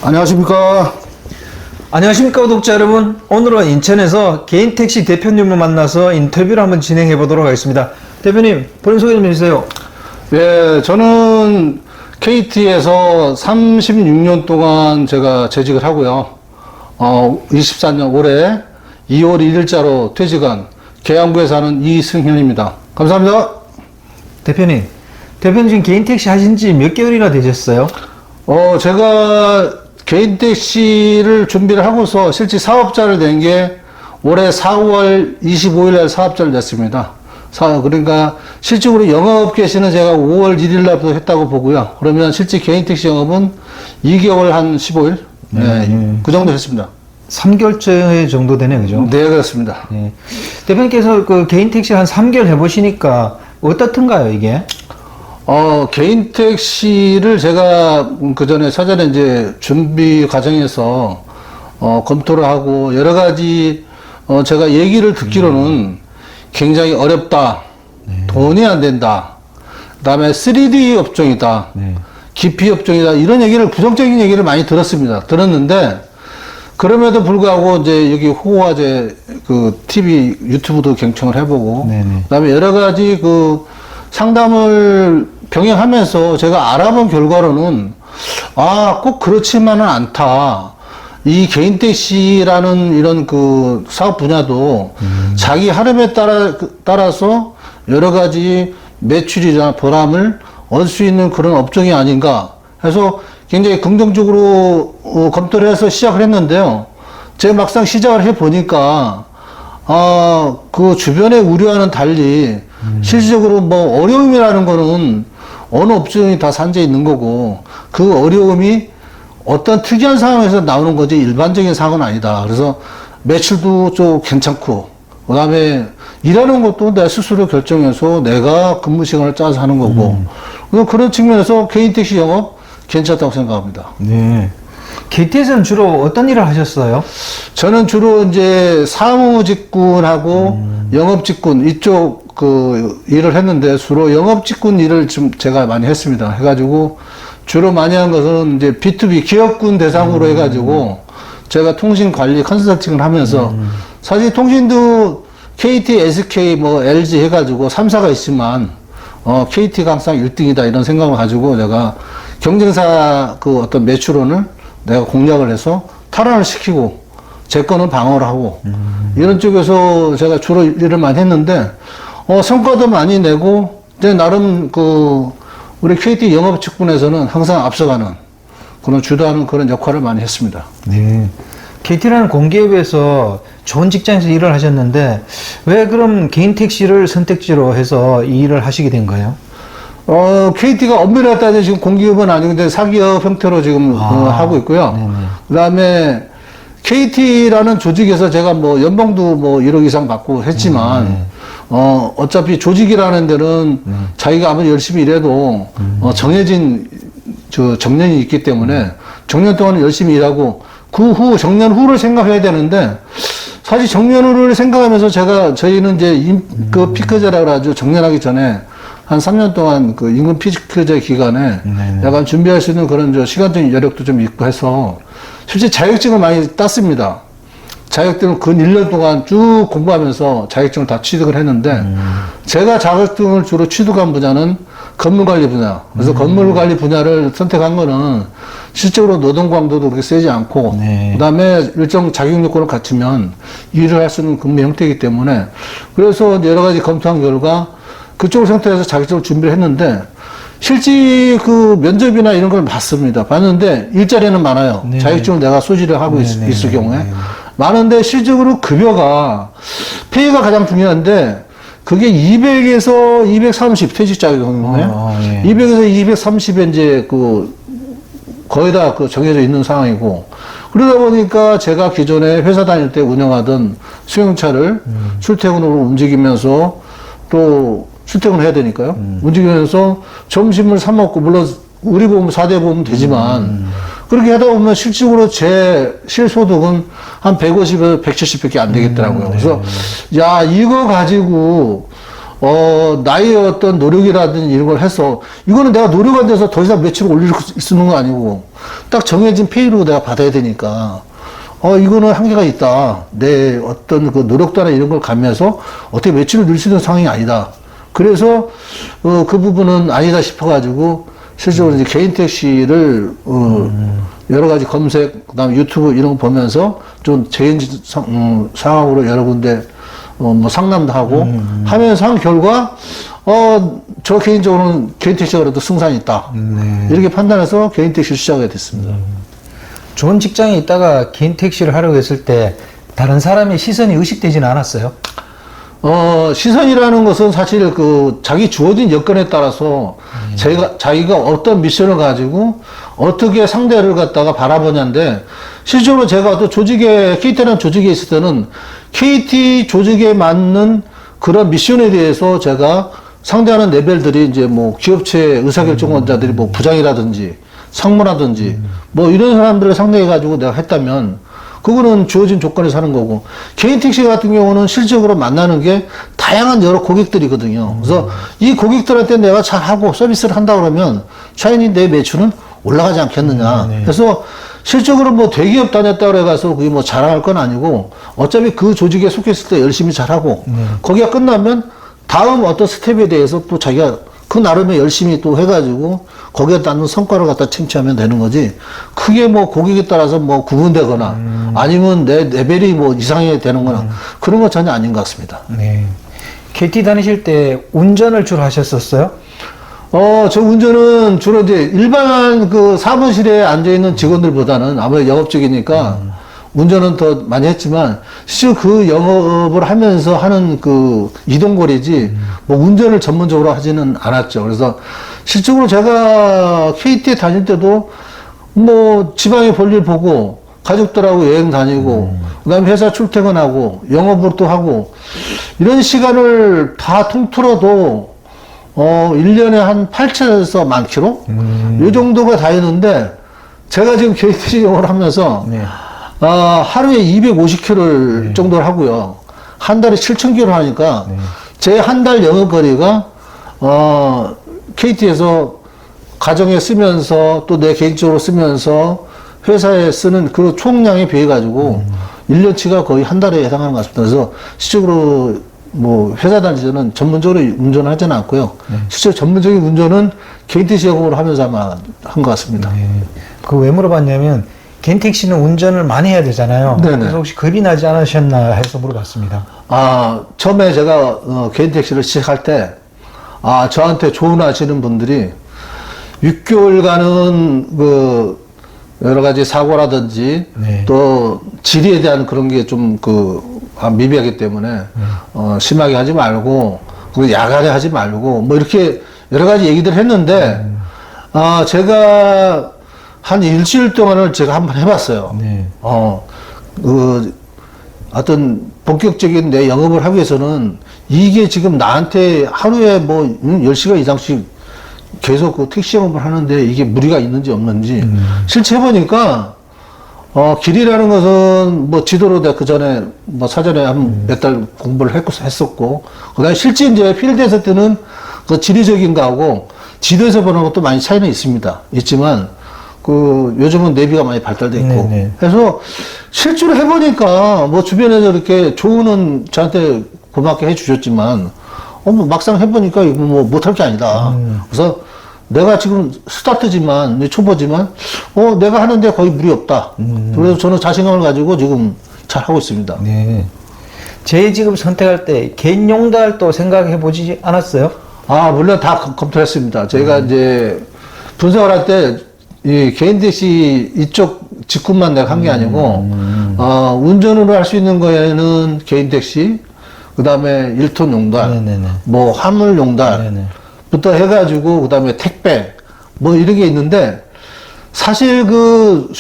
안녕하십니까. 안녕하십니까 구독자 여러분. 오늘은 인천에서 개인 택시 대표님을 만나서 인터뷰를 한번 진행해 보도록 하겠습니다. 대표님 본인 소개 좀 해주세요. 예, 저는 KT에서 36년 동안 제가 재직을 하고요. 24년 올해 2월 1일자로 퇴직한 계양구에 사는 이승현입니다. 감사합니다. 대표님 지금 개인 택시 하신 지 몇 개월이나 되셨어요? 제가 개인 택시를 준비를 하고서 실제 사업자를 낸 게 올해 4월 25일 날 사업자를 냈습니다. 그러니까 실질적으로 영업 개시는 제가 5월 1일 날부터 했다고 보고요. 그러면 실제 개인 택시 영업은 2개월 한 15일? 네, 그 정도 했습니다. 3개월 정도 되네요, 그죠? 네, 그렇습니다. 네. 대표님께서 그 개인 택시 한 3개월 해보시니까 어떻던가요, 이게? 개인 택시를 제가 그 전에 사전에 이제 준비 과정에서 검토를 하고 여러 가지 제가 얘기를 듣기로는 굉장히 어렵다. 네. 돈이 안 된다. 그 다음에 3D 업종이다. 네. 기피 업종이다. 이런 얘기를, 부정적인 얘기를 많이 들었는데, 그럼에도 불구하고 이제 여기 호화제 그 TV, 유튜브도 경청을 해보고, 그 다음에 여러 가지 그 상담을 병행하면서 제가 알아본 결과로는, 꼭 그렇지만은 않다. 이 개인 택시라는 이런 그 사업 분야도 자기 하름에 따라서 여러 가지 매출이나 보람을 얻을 수 있는 그런 업종이 아닌가 해서 굉장히 긍정적으로 검토를 해서 시작을 했는데요. 제가 막상 시작을 해 보니까 그 주변의 우려와는 달리 실질적으로 뭐 어려움이라는 거는 어느 업종이 다 산재 있는 거고 그 어려움이 어떤 특이한 상황에서 나오는 거지 일반적인 상황은 아니다. 그래서 매출도 좀 괜찮고 그 다음에 일하는 것도 내 스스로 결정해서 내가 근무 시간을 짜서 하는 거고 그런 측면에서 개인 택시 영업 괜찮다고 생각합니다. 네. KT에서는 주로 어떤 일을 하셨어요? 저는 주로 이제 사무직군하고 영업직군 이쪽 그 일을 했는데 주로 영업직군 일을 좀 제가 많이 했습니다. 해가지고 주로 많이 한 것은 이제 B2B 기업군 대상으로 해가지고 제가 통신 관리 컨설팅을 하면서 사실 통신도 KT, SK, 뭐 LG 해가지고 3사가 있지만 KT가 항상 1등이다 이런 생각을 가지고 제가 경쟁사 그 어떤 매출원을 내가 공략을 해서 탈환을 시키고 제 거는 방어를 하고 이런 쪽에서 제가 주로 일을 많이 했는데 성과도 많이 내고 이제 나름 그 우리 KT 영업 직군에서는 항상 앞서가는 그런 주도하는 그런 역할을 많이 했습니다. 네. KT라는 공기업에서 좋은 직장에서 일을 하셨는데 왜 그럼 개인 택시를 선택지로 해서 이 일을 하시게 된 거예요? KT가 엄밀히 따지면 지금 공기업은 아니고 사기업 형태로 지금 하고 있고요. 그 다음에 KT라는 조직에서 제가 뭐 연봉도 뭐 1억 이상 받고 했지만 어차피 조직이라는 데는 자기가 아무리 열심히 일해도 정해진 정년이 있기 때문에 정년 동안 열심히 일하고 그 후 정년 후를 생각해야 되는데 사실 정년 후를 생각하면서 저희는 이제 그 피크제라고 하죠. 정년하기 전에 한 3년 동안 그 임금 피크제 기간에 약간 준비할 수 있는 그런 시간적인 여력도 좀 있고 해서 실제 자격증을 많이 땄습니다. 자격증을 근 1년 동안 쭉 공부하면서 자격증을 다 취득을 했는데 제가 자격증을 주로 취득한 분야는 건물관리 분야. 그래서 건물관리 분야를 선택한 거는 실제로 노동 강도도 그렇게 세지 않고 그다음에 일정 자격 요건을 갖추면 일을 할 수 있는 근무 형태이기 때문에 그래서 여러 가지 검토한 결과 그쪽을 선택해서 자격증을 준비를 했는데 실제 그 면접이나 이런 걸 봤습니다. 봤는데 일자리는 많아요. 자격증을 내가 소지를 하고 있을 경우에 많은데 실질적으로 급여가 페이가 가장 중요한데 그게 200에서 230 퇴직 자격증이에요. 200에서 230에 이제 그 거의 다 그 정해져 있는 상황이고 그러다 보니까 제가 기존에 회사 다닐 때 운영하던 수용차를 출퇴근으로 움직이면서 또 출퇴근을 해야 되니까요. 움직이면서 점심을 사 먹고 물론 우리 보험 4대 보험 되지만 그렇게 하다 보면 실질적으로 제 실소득은 한 150에서 170밖에 안 되겠더라고요. 그래서 야 이거 가지고 나의 어떤 노력이라든지 이런 걸 해서, 이거는 내가 노력 안 돼서 더 이상 매출을 올릴 수 있는 건 아니고, 딱 정해진 페이로 내가 받아야 되니까, 이거는 한계가 있다. 내 어떤 그 노력도나 이런 걸 가면서 어떻게 매출을 늘 수 있는 상황이 아니다. 그래서, 그 부분은 아니다 싶어가지고, 실제로 이제 개인 택시를, 여러 가지 검색, 그 다음에 유튜브 이런 거 보면서 좀 개인 상황으로 여러 군데, 뭐 상담도 하고 하면서 한 결과, 저 개인적으로는 개인 택시가 그래도 승산이 있다. 네. 이렇게 판단해서 개인 택시를 시작하게 됐습니다. 좋은 직장에 있다가 개인 택시를 하려고 했을 때 다른 사람의 시선이 의식되지는 않았어요? 시선이라는 것은 사실 그 자기 주어진 여건에 따라서 자기가 어떤 미션을 가지고 어떻게 상대를 갖다가 바라보냐인데, 실제로 제가 또 KT라는 조직에 있을 때는 KT 조직에 맞는 그런 미션에 대해서 제가 상대하는 레벨들이 이제 뭐 기업체 의사결정권자들이 뭐 부장이라든지 상무라든지 뭐 이런 사람들을 상대해가지고 내가 했다면 그거는 주어진 조건에서 하는 거고, 개인 택시 같은 경우는 실질적으로 만나는 게 다양한 여러 고객들이거든요. 그래서 이 고객들한테 내가 잘하고 서비스를 한다 그러면 차연히 내 매출은 올라가지 않겠느냐. 그래서 실적으로 뭐 대기업 다녔다 그래가서 그게 뭐 자랑할 건 아니고, 어차피 그 조직에 속했을 때 열심히 잘하고, 거기가 끝나면 다음 어떤 스텝에 대해서 또 자기가 그 나름의 열심히 또 해가지고 거기에 따른 성과를 갖다 쟁취하면 되는 거지, 크게 뭐 고객에 따라서 뭐 구분되거나 아니면 내 레벨이 뭐 이상이 되는 거나 그런 건 전혀 아닌 것 같습니다. 네. KT 다니실 때 운전을 주로 하셨었어요? 저 운전은 주로 이제 일반 그 사무실에 앉아있는 직원들보다는 아무래도 영업직이니까 운전은 더 많이 했지만, 실제 그 영업을 하면서 하는 그 이동거리지, 뭐 운전을 전문적으로 하지는 않았죠. 그래서 실적으로 제가 KT에 다닐 때도 뭐 지방에 볼일 보고, 가족들하고 여행 다니고, 그 다음에 회사 출퇴근하고, 영업을 또 하고, 이런 시간을 다 통틀어도 1년에 한 8천에서 10,000km? 이 정도가 다녔는데, 제가 지금 KT 영업을 하면서, 네. 하루에 250km를 정도를 하고요. 한 달에 7,000km 하니까, 제 한 달 영업거리가, KT에서 가정에 쓰면서, 또 내 개인적으로 쓰면서, 회사에 쓰는 그 총량에 비해가지고, 1년치가 거의 한 달에 해당하는 것 같습니다. 그래서, 실적으로, 뭐, 회사 다닐 때는 전문적으로 운전을 하지는 않고요. 실제로 전문적인 운전은 KTC 영업을 하면서 아마 한 것 같습니다. 그 왜 물어봤냐면, 개인 택시는 운전을 많이 해야 되잖아요. 네네. 그래서 혹시 겁이 나지 않으셨나 해서 물어봤습니다. 처음에 제가 개인 택시를 시작할 때, 저한테 조언하시는 분들이 6개월간은 그 여러 가지 사고라든지 또 지리에 대한 그런 게 좀 미비하기 때문에 심하게 하지 말고, 그리고 야간에 하지 말고 뭐 이렇게 여러 가지 얘기들 했는데, 제가 한 일주일 동안을 제가 한번 해봤어요. 어떤 본격적인 내 영업을 하기 위해서는 이게 지금 나한테 하루에 뭐 10시간 이상씩 계속 그 택시 영업을 하는데 이게 무리가 있는지 없는지 실제 해보니까, 길이라는 것은 뭐 지도로 내가 그 전에 뭐 사전에 한 몇 달 공부를 했었고, 그 다음에 실제 이제 필드에서 때는 그 지리적인 거하고 지도에서 보는 것도 많이 차이는 있지만, 요즘은 내비가 많이 발달돼 있고. 그래서 실제로 해보니까 뭐 주변에서 이렇게 조언은 저한테 고맙게 해주셨지만, 뭐 막상 해보니까 이거 뭐 못할 게 아니다. 그래서 내가 지금 스타트지만, 초보지만, 내가 하는데 거의 무리 없다. 그래서 저는 자신감을 가지고 지금 잘 하고 있습니다. 네. 제 직업 선택할 때 개인 용달도 생각해 보지 않았어요? 물론 다 검토했습니다. 저희가 이제 분석을 할 때, 이 개인 택시 이쪽 직군만 내가 한 게 아니고, 운전으로 할 수 있는 거에는 개인 택시, 그 다음에 1톤 용달, 뭐 화물 용달부터 해가지고, 그 다음에 택배, 뭐 이런 게 있는데, 사실 그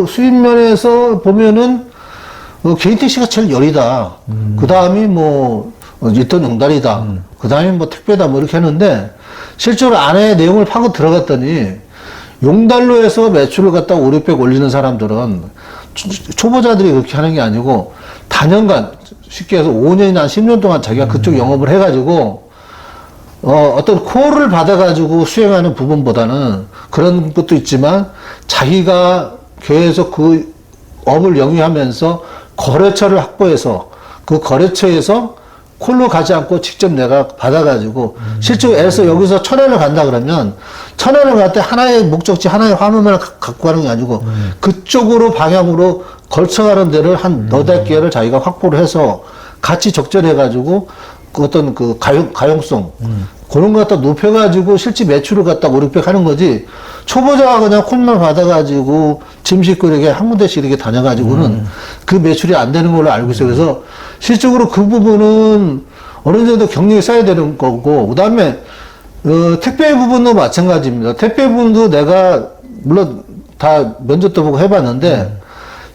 수입면에서 보면은 개인 택시가 제일 열이다. 그 다음이 뭐 1톤 용달이다. 그 다음에 뭐 택배다 뭐 이렇게 했는데, 실제로 안에 내용을 파고 들어갔더니, 용달로 해서 매출을 갖다 5, 600 올리는 사람들은 초보자들이 그렇게 하는 게 아니고, 4년간, 쉽게 해서 5년이나 10년 동안 자기가 그쪽 영업을 해가지고, 어떤 콜을 받아가지고 수행하는 부분보다는 그런 것도 있지만, 자기가 계속 그 업을 영위하면서 거래처를 확보해서, 그 거래처에서 콜로 가지 않고 직접 내가 받아가지고, 실제로 애서 여기서 천안을 간다 그러면, 천안을 갈 때 하나의 목적지, 하나의 화물만 갖고 가는 게 아니고, 그쪽으로 방향으로 걸쳐가는 데를 한 너댓 개를 자기가 확보를 해서 같이 적절해가지고, 그 어떤 그 가용성, 그런 거 갖다 높여가지고 실제 매출을 갖다 5, 600 하는 거지, 초보자가 그냥 콜만 받아가지고 짐 싣고 이렇게 한 군데씩 이렇게 다녀가지고는 그 매출이 안 되는 걸로 알고 있어요. 그래서 실적으로 그 부분은 어느 정도 경력이 쌓여야 되는 거고, 그 다음에, 택배 부분도 마찬가지입니다. 택배 부분도 내가, 물론 다 면접도 보고 해봤는데,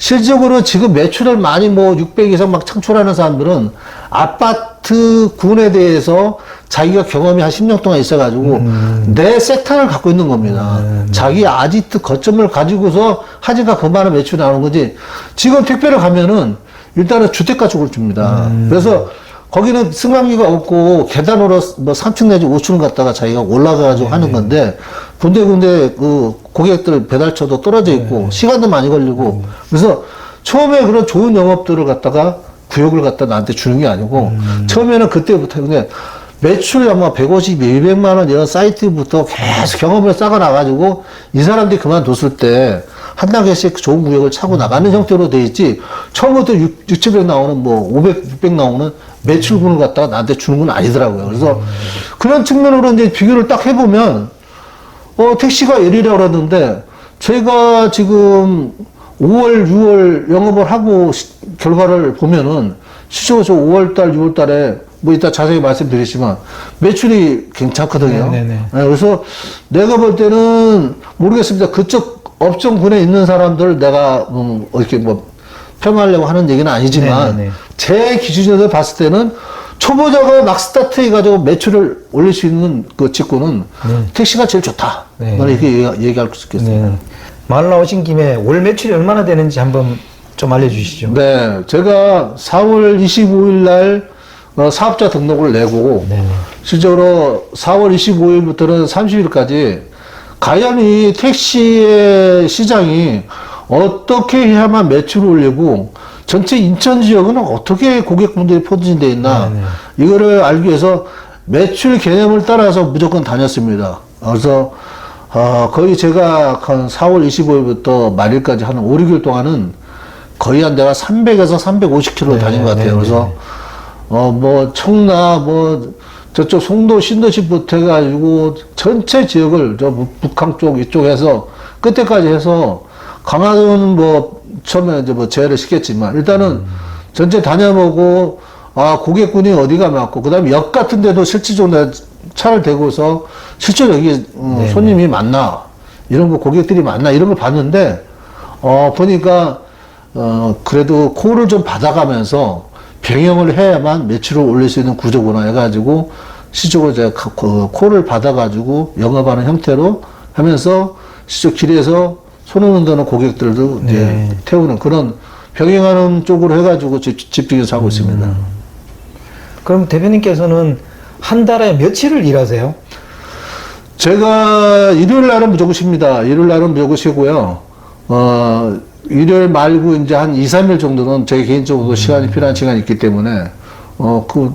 실적으로 지금 매출을 많이 뭐 600 이상 막 창출하는 사람들은 아파트 군에 대해서 자기가 경험이 한 10년 동안 있어가지고 내 섹터를 갖고 있는 겁니다. 자기 아지트 거점을 가지고서 하니까 그만한 매출이 나오는 거지. 지금 택배를 가면은 일단은 주택가 쪽을 줍니다. 그래서 거기는 승강기가 없고 계단으로 뭐 3층 내지 5층을 갔다가 자기가 올라가가지고 하는 건데 군데군데 그 고객들 배달처도 떨어져 있고 시간도 많이 걸리고 그래서 처음에 그런 좋은 영업들을 갖다가 구역을 갖다 나한테 주는 게 아니고 처음에는 그때부터 그냥 매출 아마 150, 200만 원 이런 사이트부터 계속 경험을 쌓아 나가지고 이 사람들이 그만뒀을 때 한 단계씩 좋은 구역을 차고 나가는 형태로 돼 있지 처음부터 600 나오는 뭐 500, 600 나오는 매출군을 갖다가 나한테 주는 건 아니더라고요. 그래서 그런 측면으로 이제 비교를 딱 해보면 택시가 1위라고 그러는데 제가 지금 5월, 6월 영업을 하고 결과를 보면은 실제로 5월달, 6월달에 뭐 이따 자세히 말씀드리지만 매출이 괜찮거든요. 네, 그래서 내가 볼 때는 모르겠습니다. 그쪽 업종군에 있는 사람들 내가 이렇게 뭐 평하려고 하는 얘기는 아니지만 제 기준으로 봤을 때는 초보자가 막 스타트 해가지고 매출을 올릴 수 있는 그 직구는 택시가 제일 좋다. 이렇게 얘기할 수 있겠습니다. 말 나오신 김에 월 매출이 얼마나 되는지 한번 좀 알려주시죠. 네, 제가 4월 25일 날 사업자 등록을 내고 실제로 4월 25일부터는 30일까지 과연 이 택시의 시장이 어떻게 해야만 매출을 올리고 전체 인천 지역은 어떻게 고객분들이 포진되어 있나 이거를 알기 위해서 매출 개념을 따라서 무조건 다녔습니다. 그래서 거의 제가 한 4월 25일부터 말일까지 한 5, 6일 동안은 거의 한 내가 300에서 350km 다닌 것 같아요. 그래서 뭐 청라 뭐 저쪽 송도 신도시부터 해가지고 전체 지역을 저 북한 쪽 이쪽에서 끝에까지 해서 강화도는 뭐 처음에 이제 뭐 제외를 시켰지만 일단은 전체 다녀보고 고객군이 어디가 많고 그다음에 역 같은 데도 실질적으로 내가 차를 대고서 실제로 여기 손님이 많나 이런 거 고객들이 많나 이런 걸 봤는데 보니까 그래도 콜을 좀 받아가면서 병행을 해야만 매출을 올릴 수 있는 구조구나 해가지고 실적으로 제가 콜을 받아가지고 영업하는 형태로 하면서 실적 길에서 손을 흔드는 고객들도 이제 태우는 그런 병행하는 쪽으로 해가지고 집중해서 하고 있습니다. 그럼 대표님께서는 한 달에 며칠을 일하세요? 제가 일요일 날은 무조건 쉽니다. 일요일 날은 무조건 쉬고요. 일요일 말고 이제 한 2, 3일 정도는 제 개인적으로 시간이 필요한 시간이 있기 때문에,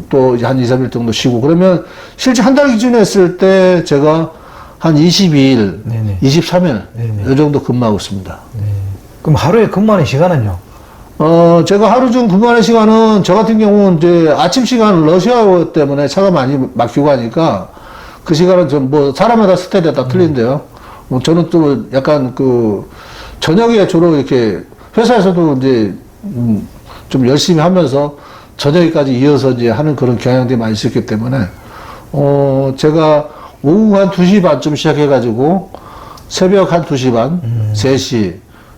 또 한 2, 3일 정도 쉬고, 그러면 실제 한 달 기준에 했을 때 제가 한 22일, 23일, 이 정도 근무하고 있습니다. 그럼 하루에 근무하는 시간은요? 제가 하루 중 근무하는 시간은, 저 같은 경우는 이제 아침 시간은 러시아워 때문에 차가 많이 막히고 하니까, 그 시간은 좀 뭐, 사람마다 스타일이 다 틀린데요. 저는 또 약간 저녁에 주로 이렇게 회사에서도 이제 좀 열심히 하면서 저녁에까지 이어서 이제 하는 그런 경향들이 많이 있었기 때문에 제가 오후 한 2시 반쯤 시작해가지고 새벽 한 2시 반, 3시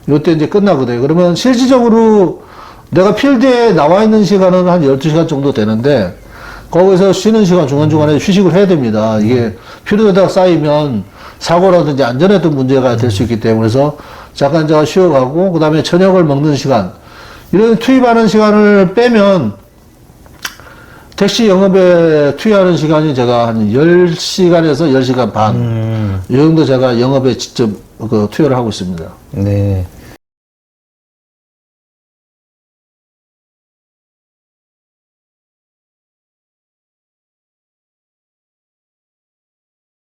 요때 이제 끝나거든요. 그러면 실질적으로 내가 필드에 나와 있는 시간은 한 12시간 정도 되는데 거기서 쉬는 시간 중간중간에 휴식을 해야 됩니다. 이게 피로도가 쌓이면 사고라든지 안전에도 문제가 될 수 있기 때문에 그래서 잠깐 제가 쉬어가고 그 다음에 저녁을 먹는 시간 이런 투입하는 시간을 빼면 택시 영업에 투여하는 시간이 제가 한 10시간에서 10시간 반. 이 정도 제가 영업에 직접 투여를 하고 있습니다. 네.